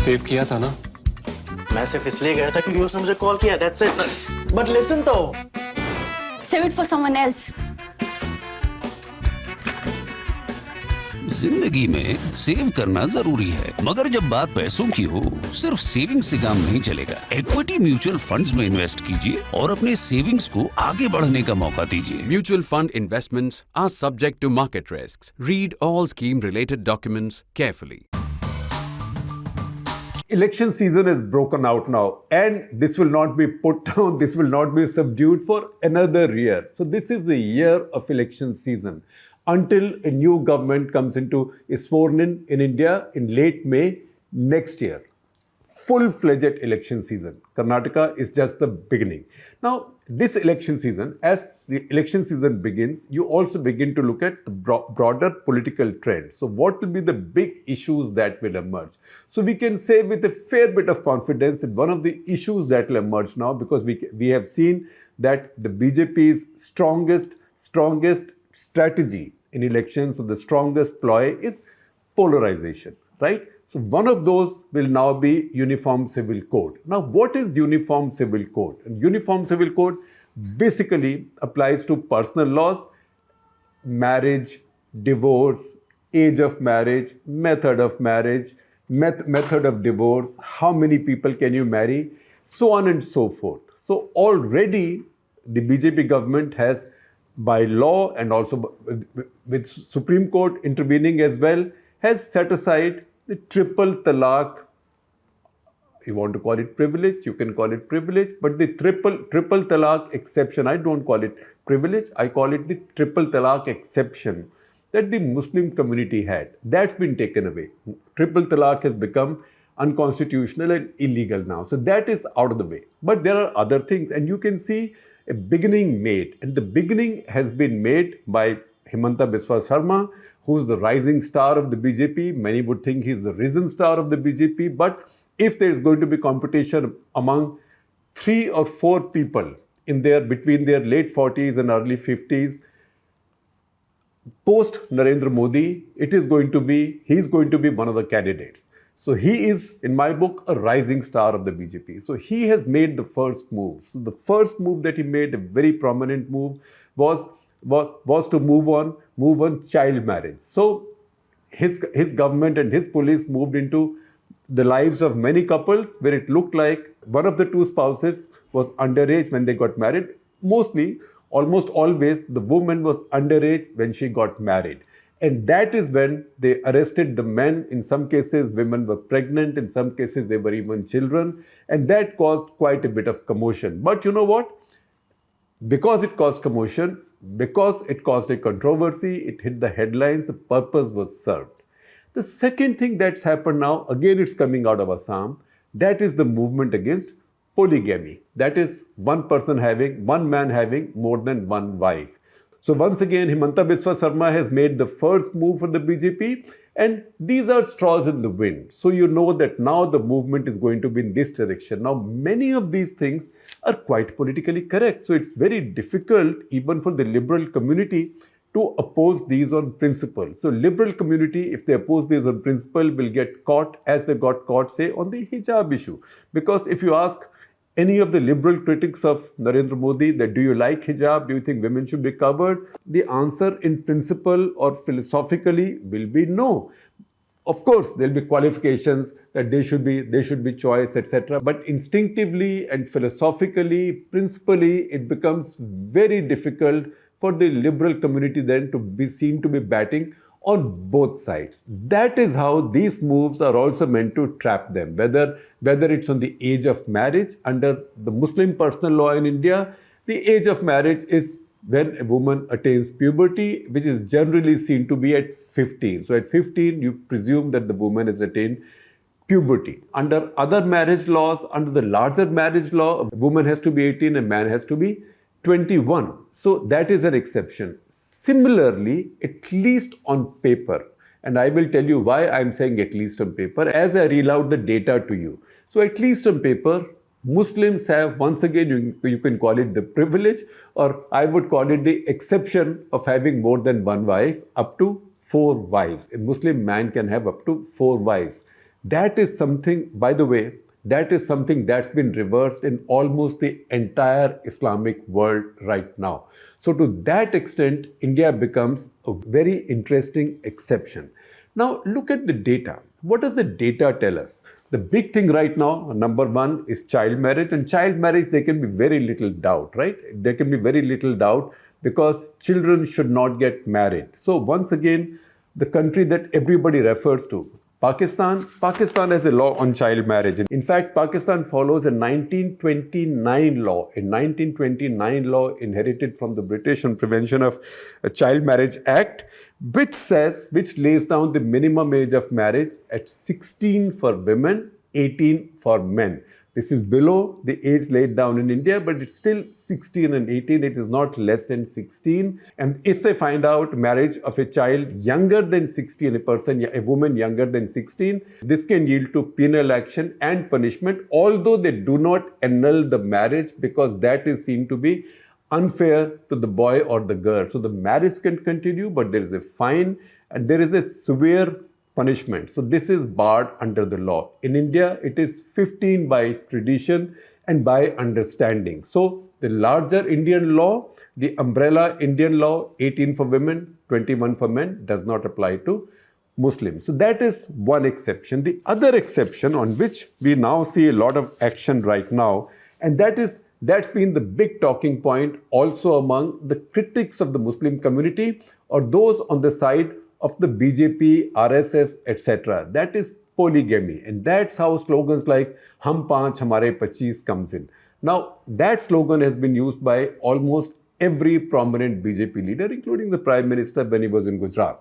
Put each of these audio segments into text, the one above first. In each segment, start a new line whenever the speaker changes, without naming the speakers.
Save किया था ना?
मैं सिर्फ इसलिए गया था क्योंकि उसने मुझे कॉल किया, that's it. But listen तो.
Save it for someone else.
जिंदगी में सेव करना जरूरी है, मगर जब बात पैसों की हो, सिर्फ सेविंग से काम नहीं चलेगा। इक्विटी म्यूचुअल फंड्स में इन्वेस्ट कीजिए और अपने सेविंग्स को आगे बढ़ने का मौका दीजिए।
Mutual fund investments are subject to market risks. Read all scheme-related documents carefully.
Election season is broken out now, and this will not be put down, this will not be subdued for another year. So this is the year of election season until a new government is sworn in India in late May next year. Full-fledged election season. Karnataka is just the beginning. Now, this election season, as the election season begins, you also begin to look at the broader political trends. So what will be the big issues that will emerge? So we can say with a fair bit of confidence that one of the issues that will emerge now, because we have seen that the BJP's strongest strategy in elections, or the strongest ploy, is polarization, right? So one of those will now be Uniform Civil Code. Now, what is Uniform Civil Code? And Uniform Civil Code basically applies to personal laws, marriage, divorce, age of marriage, method of marriage, method of divorce, how many people can you marry, so on and so forth. So already the BJP government has, by law and also with Supreme Court intervening as well, has set aside the triple talaq. You want to call it privilege, you can call it privilege, but the triple talaq exception, I don't call it privilege, I call it the triple talaq exception that the Muslim community had. That's been taken away. Triple talaq has become unconstitutional and illegal now. So that is out of the way. But there are other things, and you can see a beginning made, and the beginning has been made by Himanta Biswa Sarma, who's the rising star of the BJP. Many would think he's the risen star of the BJP, but if there's going to be competition among 3 or 4 people between their late 40s and early 50s, post Narendra Modi, he's going to be one of the candidates. So he is, in my book, a rising star of the BJP. So he has made the first move. So the first move that he made, a very prominent move, was to move on child marriage. So his government and his police moved into the lives of many couples where it looked like one of the two spouses was underage when they got married. Almost always, the woman was underage when she got married. And that is when they arrested the men. In some cases, women were pregnant. In some cases, they were even children. And that caused quite a bit of commotion. But you know what? Because it caused commotion, because it caused a controversy, it hit the headlines, the purpose was served. The second thing that's happened now, again it's coming out of Assam, that is the movement against polygamy. That is one man having more than one wife. So once again, Himanta Biswa Sarma has made the first move for the BJP, and these are straws in the wind. So you know that now the movement is going to be in this direction. Now, many of these things are quite politically correct. So it's very difficult even for the liberal community to oppose these on principle. So liberal community, if they oppose these on principle, will get caught as they got caught, say, on the hijab issue. Because if you ask any of the liberal critics of Narendra Modi that do you like hijab, do you think women should be covered? The answer in principle or philosophically will be no. Of course, there will be qualifications that they should be choice, etc. But instinctively and philosophically, principally, it becomes very difficult for the liberal community then to be seen to be batting on both sides. That is how these moves are also meant to trap them. Whether it's on the age of marriage, under the Muslim personal law in India, the age of marriage is when a woman attains puberty, which is generally seen to be at 15. So at 15, you presume that the woman has attained puberty. Under other marriage laws, under the larger marriage law, a woman has to be 18, a man has to be 21. So that is an exception. Similarly, at least on paper, and I will tell you why I'm saying at least on paper as I reel out the data to you. So at least on paper, Muslims have, once again, you can call it the privilege, or I would call it the exception of having more than one wife, up to 4 wives. A Muslim man can have up to 4 wives. That is something, by the way, that is something that's been reversed in almost the entire Islamic world right now. So to that extent, India becomes a very interesting exception. Now look at the data. What does the data tell us? The big thing right now, number one, is child marriage. And child marriage, there can be very little doubt, right? There can be very little doubt because children should not get married. So once again, the country that everybody refers to, Pakistan has a law on child marriage. In fact, Pakistan follows a 1929 law, inherited from the British on Prevention of Child Marriage Act, which lays down the minimum age of marriage at 16 for women, 18 for men. This is below the age laid down in India, but it's still 16 and 18. It is not less than 16. And if they find out marriage of a child younger than 16, a woman younger than 16, this can yield to penal action and punishment, although they do not annul the marriage because that is seen to be unfair to the boy or the girl. So the marriage can continue, but there is a fine and there is a severe punishment. So this is barred under the law. In India, it is 15 by tradition and by understanding. So the larger Indian law, the umbrella Indian law, 18 for women, 21 for men, does not apply to Muslims. So that is one exception. The other exception on which we now see a lot of action right now, and that's been the big talking point also among the critics of the Muslim community or those on the side of the BJP, RSS, etc. That is polygamy. And that's how slogans like Hum Panch, Humare 25 comes in. Now, that slogan has been used by almost every prominent BJP leader, including the Prime Minister when he was in Gujarat.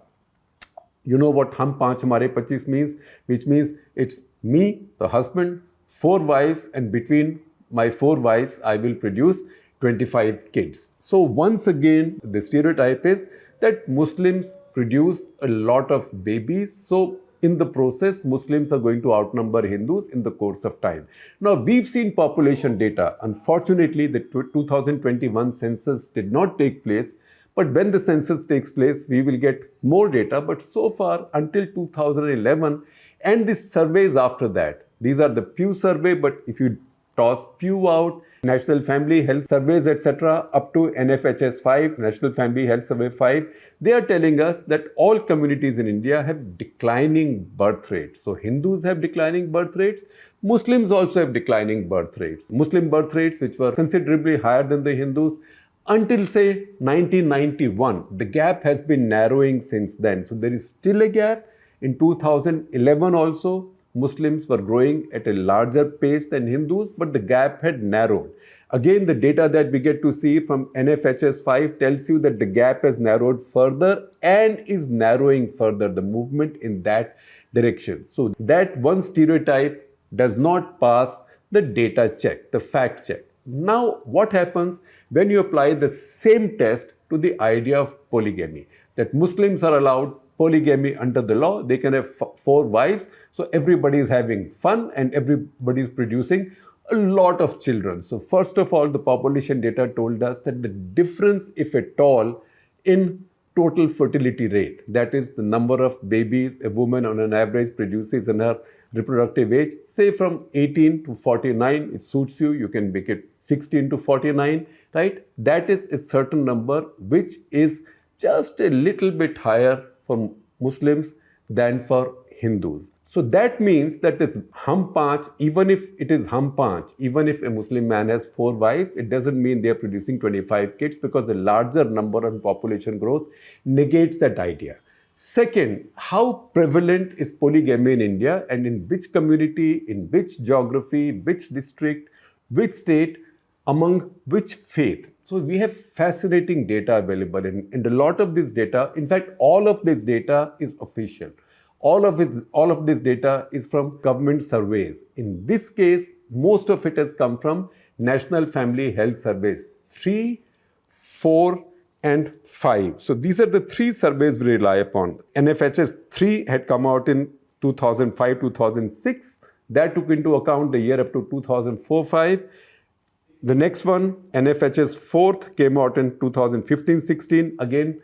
You know what Hum Panch, Humare 25 means? Which means it's me, the husband, 4 wives, and between my 4 wives, I will produce 25 kids. So once again, the stereotype is that Muslims produce a lot of babies. So in the process, Muslims are going to outnumber Hindus in the course of time. Now, we've seen population data. Unfortunately, the 2021 census did not take place. But when the census takes place, we will get more data. But so far, until 2011, and the surveys after that, these are the Pew survey, but if you toss Pew out, National Family Health Surveys, etc., up to NFHS 5, National Family Health Survey 5, they are telling us that all communities in India have declining birth rates. So Hindus have declining birth rates. Muslims also have declining birth rates. Muslim birth rates, which were considerably higher than the Hindus, until say 1991. The gap has been narrowing since then. So there is still a gap. In 2011 also, Muslims were growing at a larger pace than Hindus, but the gap had narrowed. Again, the data that we get to see from NFHS 5 tells you that the gap has narrowed further and is narrowing further, the movement in that direction. So that one stereotype does not pass the data check, the fact check. Now, what happens when you apply the same test to the idea of polygamy? That Muslims are allowed polygamy under the law, they can have 4 wives, so everybody is having fun and everybody is producing a lot of children. So first of all, the population data told us that the difference, if at all, in total fertility rate, that is the number of babies a woman on an average produces in her reproductive age, say from 18 to 49, it suits you, you can make it 16 to 49, right? That is a certain number which is just a little bit higher for Muslims than for Hindus. So that means that this hum panch, even if it is hum panch, even if a Muslim man has 4 wives, it doesn't mean they are producing 25 kids because a larger number on population growth negates that idea. Second, how prevalent is polygamy in India and in which community, in which geography, which district, which state, among which faith? So we have fascinating data available and a lot of this data, in fact, all of this data is official. All of this data is from government surveys. In this case, most of it has come from National Family Health Surveys, 3, 4, and 5. So these are the 3 surveys we rely upon. NFHS 3 had come out in 2005-2006. That took into account the year up to 2004-05. The next one, NFHS 4th, came out in 2015-16, again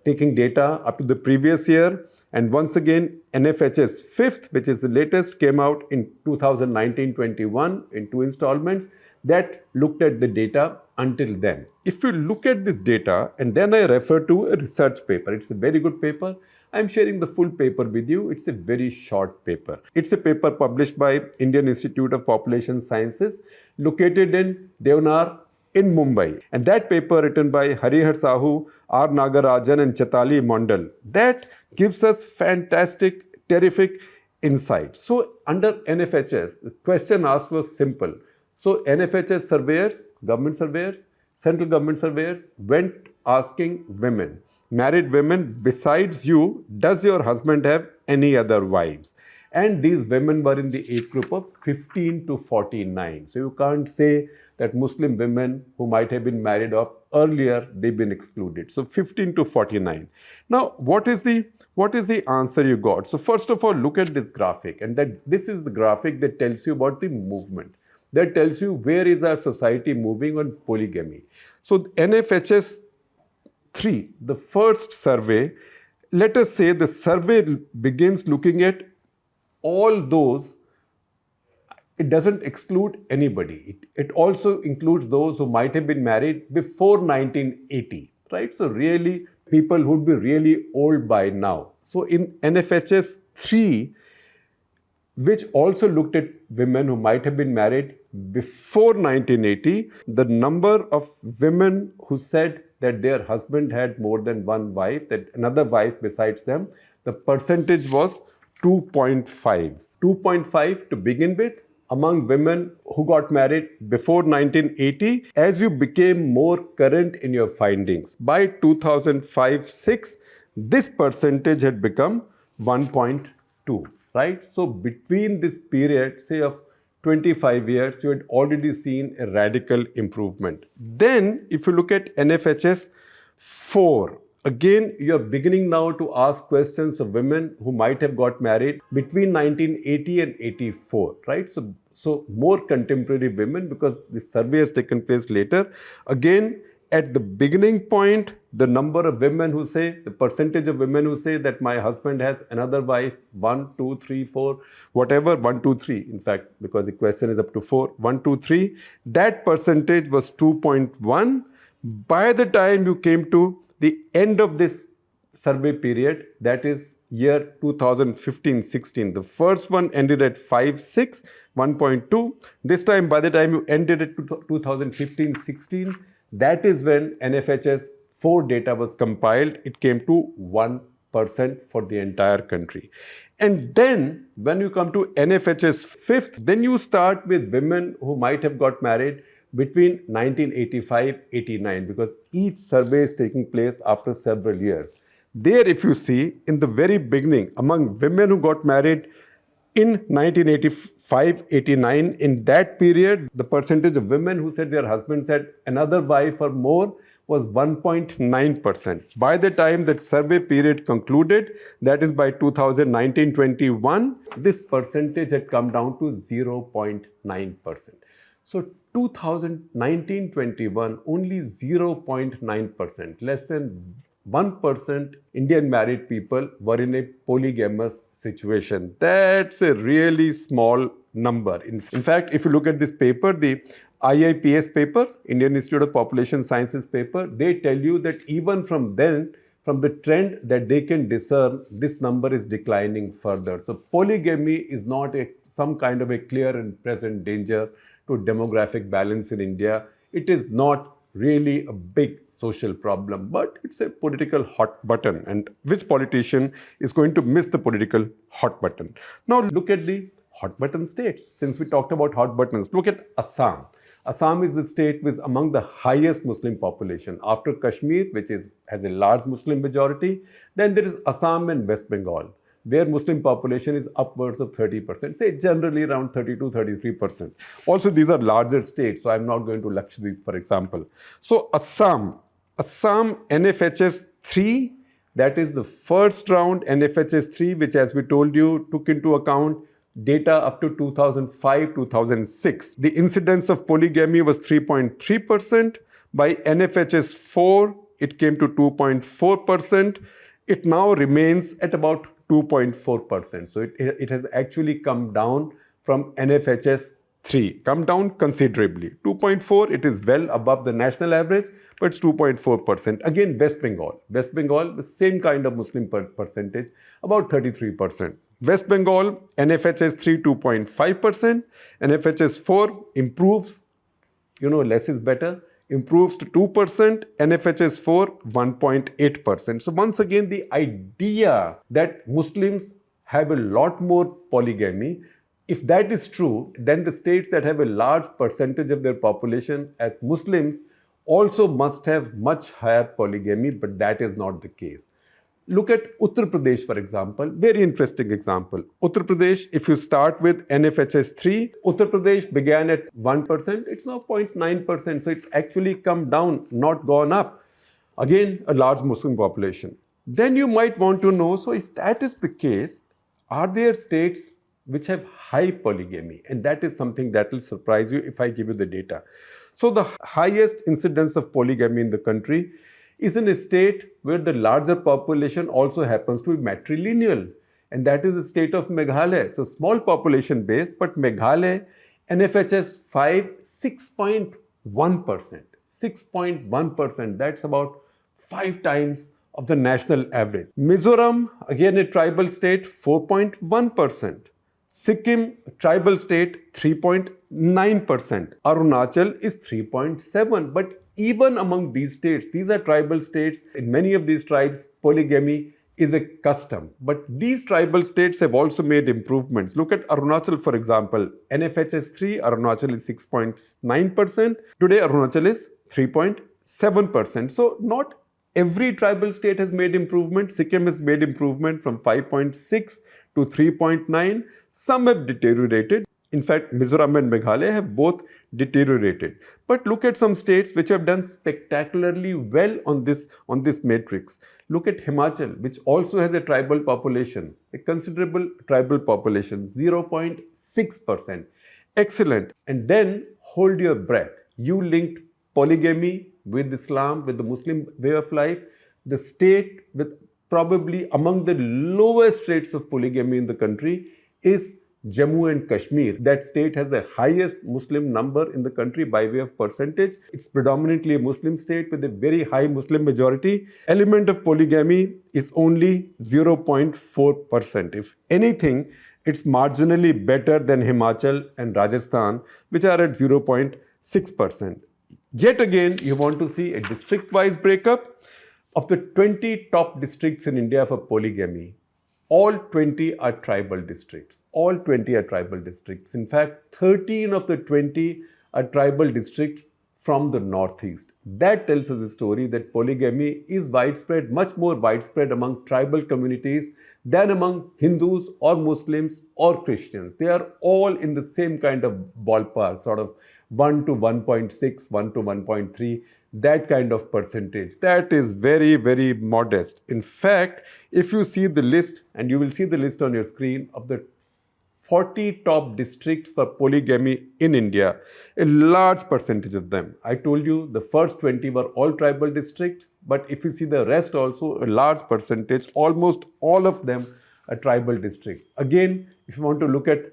taking data up to the previous year. And once again, NFHS 5th, which is the latest, came out in 2019-21 in 2 installments that looked at the data until then. If you look at this data, and then I refer to a research paper, it's a very good paper. I'm sharing the full paper with you. It's a very short paper. It's a paper published by Indian Institute of Population Sciences, located in Deonar in Mumbai. And that paper, written by Harihar Sahu, R. Nagarajan and Chetali Mondal, that gives us fantastic, terrific insight. So under NFHS, the question asked was simple. So NFHS surveyors, government surveyors, central government surveyors went asking women, married women, besides you, does your husband have any other wives? And these women were in the age group of 15 to 49. So you can't say that Muslim women who might have been married off earlier, they've been excluded. So 15 to 49. Now, what is the answer you got? So first of all, look at this graphic, and this is the graphic that tells you about the movement. That tells you where is our society moving on polygamy. So NFHS 3, the first survey, let us say the survey begins looking at all those. It doesn't exclude anybody. It also includes those who might have been married before 1980, right? So really, people who would be really old by now. So in NFHS 3, which also looked at women who might have been married before 1980, the number of women who said that their husband had more than one wife, that another wife besides them, the percentage was 2.5. 2.5 to begin with among women who got married before 1980. As you became more current in your findings, by 2005-6, this percentage had become 1.2. Right? So between this period, say of 25 years, you had already seen a radical improvement. Then, if you look at NFHS 4, again, you're beginning now to ask questions of women who might have got married between 1980 and 84, right? So more contemporary women, because the survey has taken place later. Again, at the beginning point, the number of women who say, the percentage of women who say that my husband has another wife, 1, 2, 3, 4, whatever, 1, 2, 3, in fact, because the question is up to 4, 1, 2, 3, that percentage was 2.1. By the time you came to the end of this survey period, that is year 2015-16, the first one ended at 5.6, 1.2. This time, by the time you ended at 2015-16, that is when NFHS 4 data was compiled. It came to 1% for the entire country. And then when you come to NFHS 5th, then you start with women who might have got married between 1985-89, because each survey is taking place after several years. There, if you see, in the very beginning, among women who got married in 1985-89, in that period, the percentage of women who said their husbands had another wife or more was 1.9%. By the time that survey period concluded, that is by 2019-21, this percentage had come down to 0.9%. So 2019-21, only 0.9%, less than 1% Indian married people were in a polygamous situation. That's a really small number. In fact, if you look at this paper, the IIPS paper, Indian Institute of Population Sciences paper, they tell you that even from then, from the trend that they can discern, this number is declining further. So polygamy is not some kind of a clear and present danger to demographic balance in India. It is not really a big social problem, but it's a political hot button. And which politician is going to miss the political hot button? Now look at the hot button states. Since we talked about hot buttons, look at Assam. Assam is the state with among the highest Muslim population. After Kashmir, which has a large Muslim majority, then there is Assam and West Bengal, where Muslim population is upwards of 30%, say generally around 32-33%. Also, these are larger states, so I'm not going to Lakshadweep, for example. So Assam NFHS 3, that is the first round NFHS 3, which, as we told you, took into account data up to 2005-2006. The incidence of polygamy was 3.3%. By NFHS 4, it came to 2.4%. It now remains at about 2.4%. So it has actually come down from NFHS 3, come down considerably. 2.4, it is well above the national average, but it's 2.4%. Again, West Bengal, the same kind of Muslim percentage, about 33%. West Bengal, NFHS 3, 2.5%. NFHS 4 improves, less is better, improves to 2%, NFHS 4, 1.8%. So once again, the idea that Muslims have a lot more polygamy, if that is true, then the states that have a large percentage of their population as Muslims also must have much higher polygamy, but that is not the case. Look at Uttar Pradesh, for example. Very interesting example. Uttar Pradesh, if you start with NFHS 3, Uttar Pradesh began at 1%. It's now 0.9%. So it's actually come down, not gone up. Again, a large Muslim population. Then you might want to know, so if that is the case, are there states which have high polygamy? And that is something that will surprise you if I give you the data. So the highest incidence of polygamy in the country is in a state where the larger population also happens to be matrilineal. And that is the state of Meghalaya. So small population base, but Meghalaya, NFHS 5, 6.1%. 6.1%. That's about 5 times of the national average. Mizoram, again a tribal state, 4.1%. Sikkim, tribal state, 3.9%. Arunachal is 3.7%. But even among these states, these are tribal states. In many of these tribes, polygamy is a custom. But these tribal states have also made improvements. Look at Arunachal, for example. NFHS 3, Arunachal is 6.9%. Today, Arunachal is 3.7%. So not every tribal state has made improvement. Sikkim has made improvement from 5.6 to 3.9. Some have deteriorated. In fact, Mizoram and Meghalaya have both deteriorated. But look at some states which have done spectacularly well on this matrix. Look at Himachal, which also has a tribal population, a considerable tribal population, 0.6%. Excellent. And then hold your breath. You linked polygamy with Islam, with the Muslim way of life. The state with probably among the lowest rates of polygamy in the country is Jammu and Kashmir. That state has the highest Muslim number in the country by way of percentage. It's predominantly a Muslim state with a very high Muslim majority. Element of polygamy is only 0.4%. If anything, it's marginally better than Himachal and Rajasthan, which are at 0.6%. Yet again, you want to see a district-wise breakup. Of the 20 top districts in India for polygamy, all 20 are tribal districts. All 20 are tribal districts. In fact, 13 of the 20 are tribal districts from the northeast. That tells us a story that polygamy is widespread, much more widespread among tribal communities than among Hindus or Muslims or Christians. They are all in the same kind of ballpark, sort of 1 to 1.6, 1 to 1.3. That kind of percentage. That is very, very modest. In fact, if you see the list, and you will see the list on your screen of the 40 top districts for polygamy in India, a large percentage of them. I told you the first 20 were all tribal districts, but if you see the rest also, a large percentage, almost all of them are tribal districts. Again, if you want to look at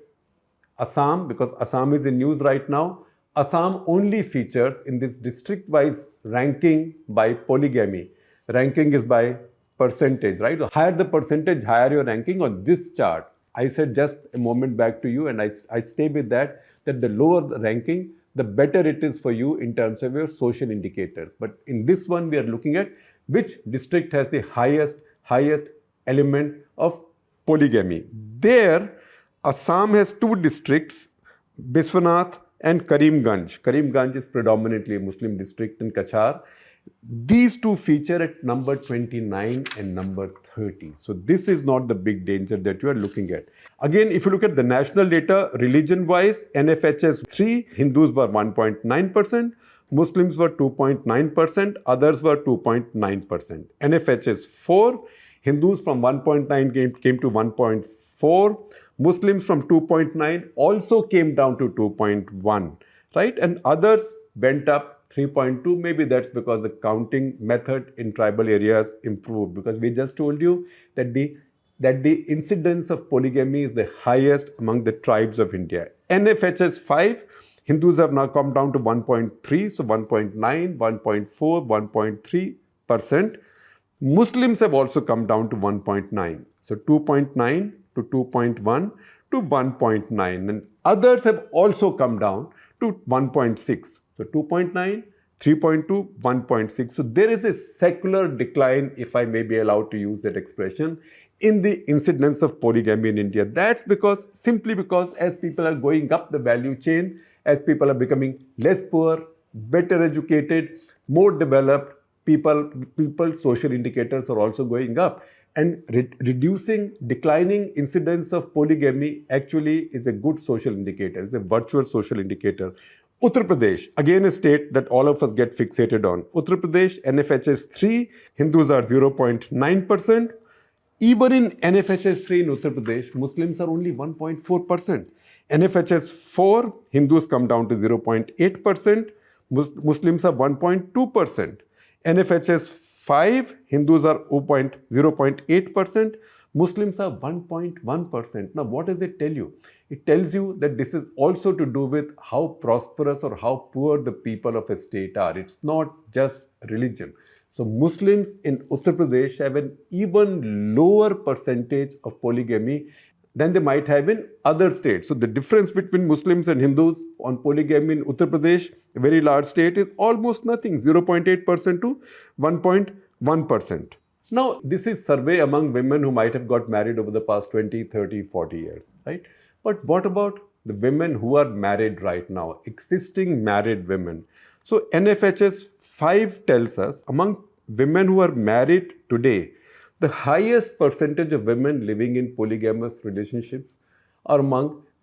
Assam, because Assam is in news right now, Assam only features in this district-wise ranking by polygamy. Ranking is by percentage, right? The higher the percentage, higher your ranking on this chart. I said just a moment back to you, and I stay with that the lower the ranking, the better it is for you in terms of your social indicators. But in this one, we are looking at which district has the highest element of polygamy. There, Assam has 2 districts, Biswanath and Karimganj. Karimganj is predominantly a Muslim district in Kachar. These 2 feature at number 29 and number 30. So this is not the big danger that you are looking at. Again, if you look at the national data, religion-wise, NFHS 3, Hindus were 1.9%, Muslims were 2.9%, others were 2.9%. NFHS 4, Hindus from 1.9 came to 1.4, Muslims from 2.9 also came down to 2.1, right? And others went up 3.2. Maybe that's because the counting method in tribal areas improved, because we just told you that the that the incidence of polygamy is the highest among the tribes of India. NFHS 5, Hindus have now come down to 1.3, so 1.9, 1.4, 1.3%. Muslims have also come down to 1.9, so 2.9 to 2.1 to 1.9, and others have also come down to 1.6, so 2.9, 3.2, 1.6. So there is a secular decline, if I may be allowed to use that expression, in the incidence of polygamy in India. That's simply because as people are going up the value chain, as people are becoming less poor, better educated, more developed, people's social indicators are also going up. And declining incidence of polygamy actually is a good social indicator. It's a virtuous social indicator. Uttar Pradesh, again a state that all of us get fixated on. Uttar Pradesh, NFHS 3, Hindus are 0.9%. Even in NFHS 3 in Uttar Pradesh, Muslims are only 1.4%. NFHS 4, Hindus come down to 0.8%. Muslims are 1.2%. NFHS 5, Hindus are 0.8%. Muslims are 1.1%. Now, what does it tell you? It tells you that this is also to do with how prosperous or how poor the people of a state are. It's not just religion. So Muslims in Uttar Pradesh have an even lower percentage of polygamy than they might have in other states. So the difference between Muslims and Hindus on polygamy in Uttar Pradesh, a very large state, is almost nothing, 0.8% to 1.1%. Now, this is survey among women who might have got married over the past 20, 30, 40 years, right? But what about the women who are married right now, existing married women? So NFHS 5 tells us among women who are married today, the highest percentage of women living in polygamous relationships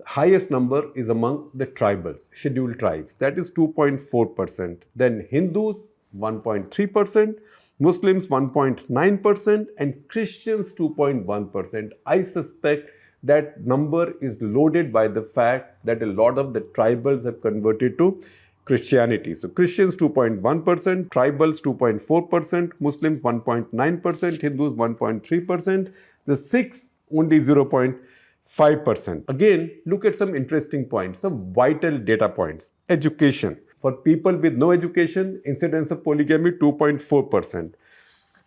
highest number is among the tribals, scheduled tribes. That is 2.4%. Then Hindus, 1.3%. Muslims 1.9% and Christians 2.1%. I suspect that number is loaded by the fact that a lot of the tribals have converted to Christianity. So Christians 2.1%, tribals 2.4%, Muslims 1.9%, Hindus 1.3%, the Sikhs only 0.5%. Again, look at some interesting points, some vital data points. Education. For people with no education, incidence of polygamy 2.4%.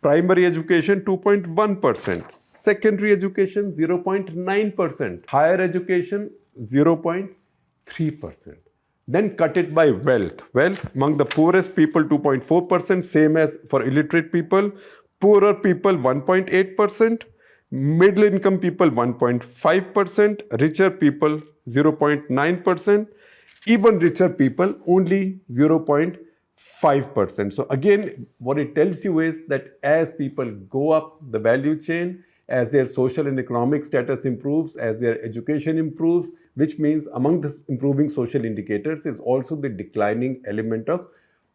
Primary education 2.1%. Secondary education 0.9%. Higher education 0.3%. Then cut it by wealth. Wealth among the poorest people 2.4%, same as for illiterate people. Poorer people 1.8%. Middle income people 1.5%. Richer people 0.9%. Even richer people, only 0.5%. So again, what it tells you is that as people go up the value chain, as their social and economic status improves, as their education improves, which means among the improving social indicators is also the declining element of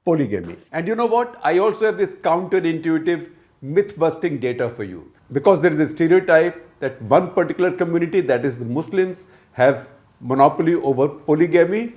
polygamy. And you know what? I also have this counterintuitive myth-busting data for you. Because there is a stereotype that one particular community, that is the Muslims, have monopoly over polygamy.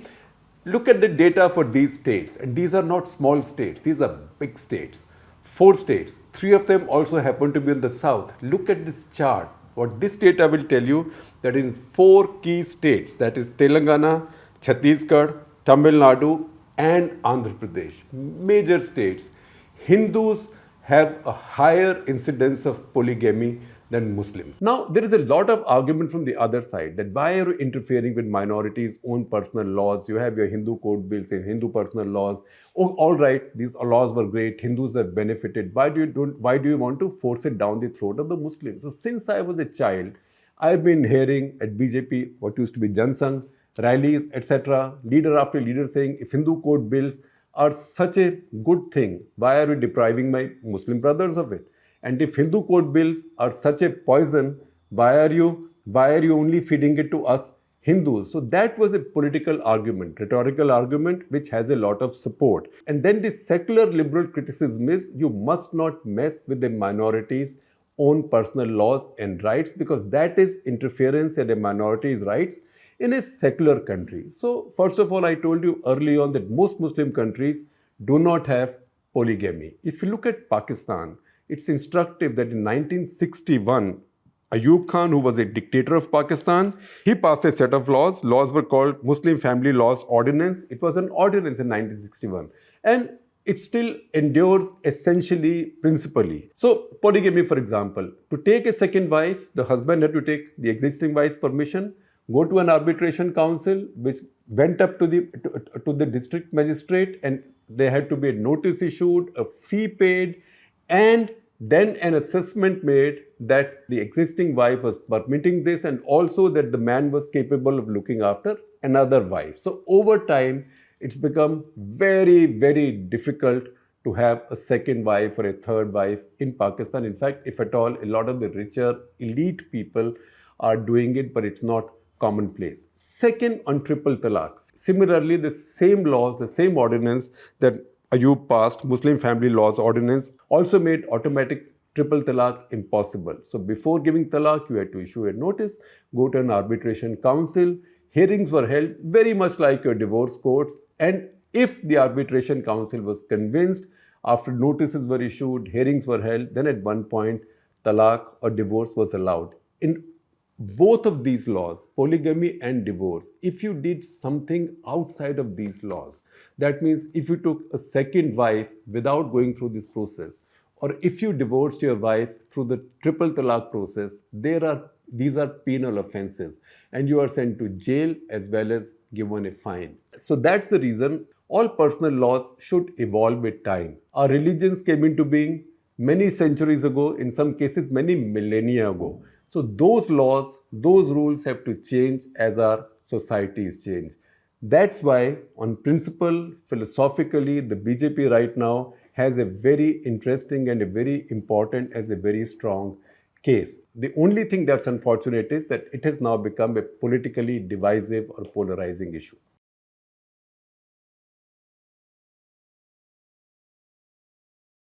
Look at the data for these states, and these are not small states, these are big states. 4 states, 3 of them also happen to be in the south. Look at this chart. What this data will tell you, that in 4 key states, that is Telangana, Chhattisgarh, Tamil Nadu and Andhra Pradesh, major states, Hindus have a higher incidence of polygamy than Muslims. Now, there is a lot of argument from the other side that why are you interfering with minorities' own personal laws? You have your Hindu code bills and Hindu personal laws. Oh, all right, these laws were great. Hindus have benefited. Why do you want to force it down the throat of the Muslims? So since I was a child, I've been hearing at BJP, what used to be Jansangh, rallies, etc., leader after leader saying, if Hindu code bills are such a good thing, why are you depriving my Muslim brothers of it? And if Hindu code bills are such a poison, why are you only feeding it to us Hindus? So that was a political argument, rhetorical argument, which has a lot of support. And then the secular liberal criticism is you must not mess with the minorities' own personal laws and rights, because that is interference in a minority's rights in a secular country. So first of all, I told you early on that most Muslim countries do not have polygamy. If you look at Pakistan, it's instructive that in 1961, Ayub Khan, who was a dictator of Pakistan, he passed a set of laws. Laws were called Muslim Family Laws Ordinance. It was an ordinance in 1961. And it still endures essentially, principally. So, polygamy, for example, to take a second wife, the husband had to take the existing wife's permission, go to an arbitration council, which went up to the district magistrate, and there had to be a notice issued, a fee paid, and then an assessment made that the existing wife was permitting this, and also that the man was capable of looking after another wife. So over time, it's become very, very difficult to have a second wife or a third wife in Pakistan. In fact, if at all, a lot of the richer elite people are doing it, but it's not commonplace. Second, on triple talaqs. Similarly, the same laws, the same ordinance that Ayub passed, Muslim Family Laws Ordinance, also made automatic triple talaq impossible. So before giving talaq, you had to issue a notice, go to an arbitration council. Hearings were held very much like your divorce courts, and if the arbitration council was convinced, after notices were issued, hearings were held, then at one point talaq or divorce was allowed. In both of these laws, polygamy and divorce, if you did something outside of these laws, that means if you took a second wife without going through this process, or if you divorced your wife through the triple talaq process, these are penal offenses, and you are sent to jail as well as given a fine. So that's the reason all personal laws should evolve with time. Our religions came into being many centuries ago, in some cases many millennia ago. So those laws, those rules have to change as our societies change. That's why, on principle, philosophically, the BJP right now has a very interesting and a very important, as a very strong case. The only thing that's unfortunate is that it has now become a politically divisive or polarizing issue.